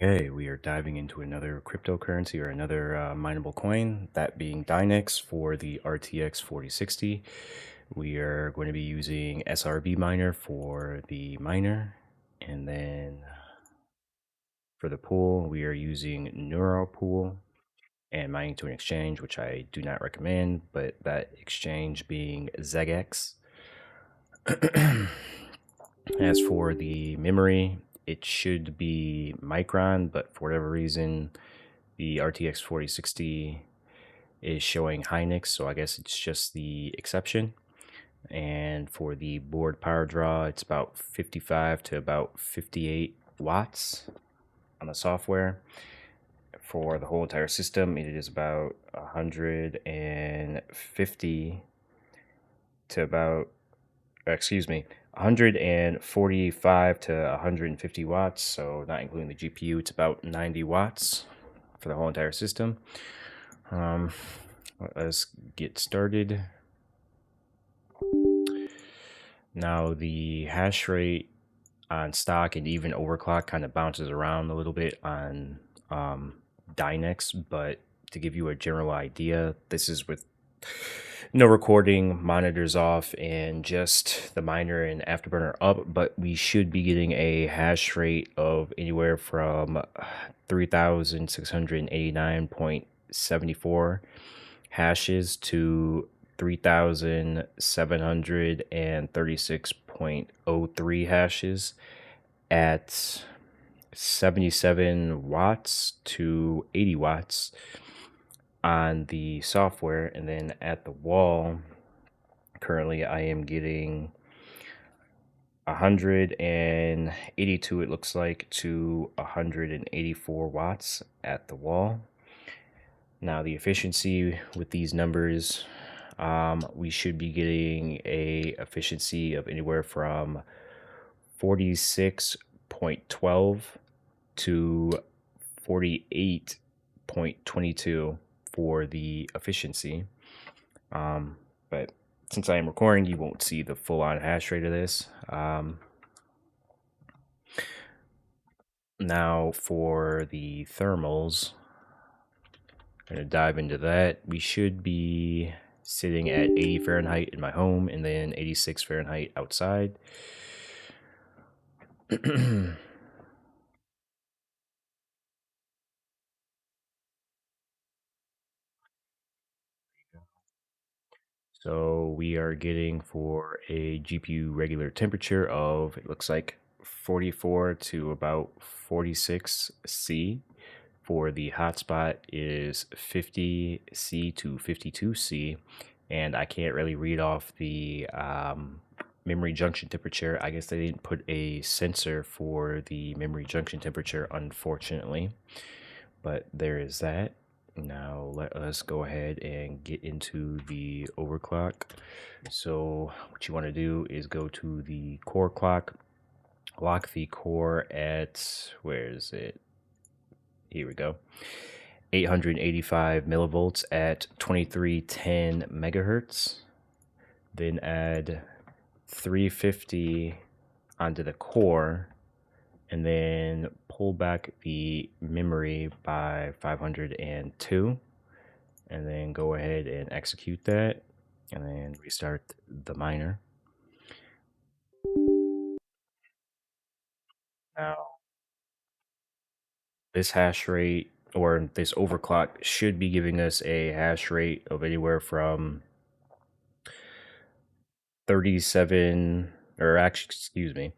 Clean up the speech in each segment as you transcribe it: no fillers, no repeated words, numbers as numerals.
Okay, we are diving into another cryptocurrency or another mineable coin, that being Dynex for the RTX 4060. We are going to be using SRB miner for the miner, and then for the pool, we are using Neural Pool and mining to an exchange, which I do not recommend, but that exchange being ZegX. As for the memory, it should be Micron, but for whatever reason, the RTX 4060 is showing Hynix, so I guess it's just the exception. And for the board power draw, it's about 55 to about 58 watts on the software. For the whole entire system, it is about 150 to about, 145 to 150 watts, so not including the GPU, it's about 90 watts for the whole entire system. Let's get started. Now, the hash rate on stock and even overclock kind of bounces around a little bit on Dynex, but to give you a general idea, this is with no recording, monitors off, and just the miner and afterburner up, but we should be getting a hash rate of anywhere from 3,689.74 hashes to 3,736.03 hashes at 77 watts to 80 watts on the software. And then at the wall, currently I am getting 182, it looks like, to 184 watts at the wall. Now, the efficiency with these numbers, we should be getting a efficiency of anywhere from 46.12 to 48.22 for the efficiency. But since I am recording, you won't see the full-on hash rate of this. Now, for the thermals, I'm going to dive into that. We should be sitting at 80 Fahrenheit in my home and then 86 Fahrenheit outside. So we are getting for a GPU regular temperature of, it looks like, 44 to about 46 C. For the hotspot is 50 C to 52 C. And I can't really read off the memory junction temperature. I guess they didn't put a sensor for the memory junction temperature, unfortunately. But there is that. Now let us go ahead and get into the overclock. So what you want to do is go to the core clock, lock the core at, where is it? Here we go. 885 millivolts at 2310 megahertz. Then add 350 onto the core, and then pull back the memory by 502, and then go ahead and execute that, and then restart the miner. Now, this hash rate, or this overclock, should be giving us a hash rate of anywhere from 37, or actually, excuse me,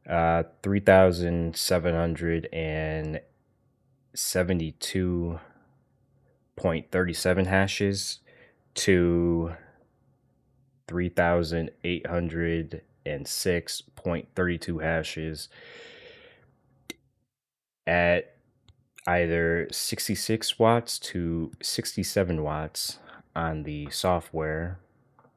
3,772.37 hashes to 3,806.32 hashes at either 66 watts to 67 watts on the software.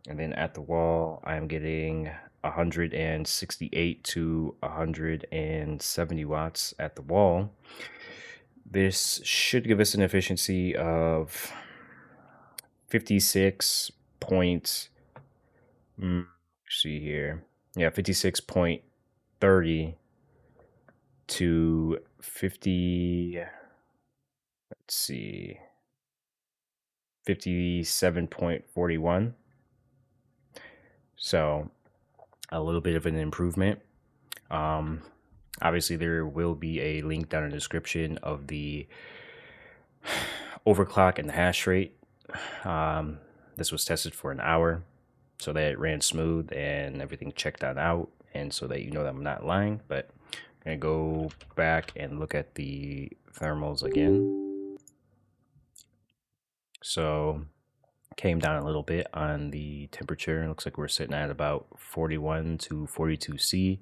And then at the wall, I'm getting 168 to 170 watts at the wall. This should give us an efficiency of 56 point, see here. Yeah, 56.30 to 50, let's see, 57.41. So a little bit of an improvement. Obviously, there will be a link down in the description of the overclock and the hash rate. This was tested for an hour, so that it ran smooth and everything checked out, and so that you know that I'm not lying. But I'm gonna go back and look at the thermals again. So came down a little bit on the temperature. It looks like we're sitting at about 41 to 42 C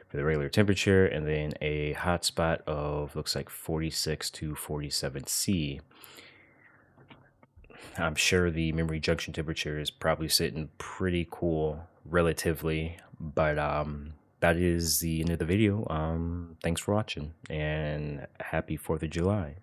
for the regular temperature, and then a hotspot of looks like 46 to 47 C. I'm sure the memory junction temperature is probably sitting pretty cool relatively, but that is the end of the video. Thanks for watching, and happy 4th of July.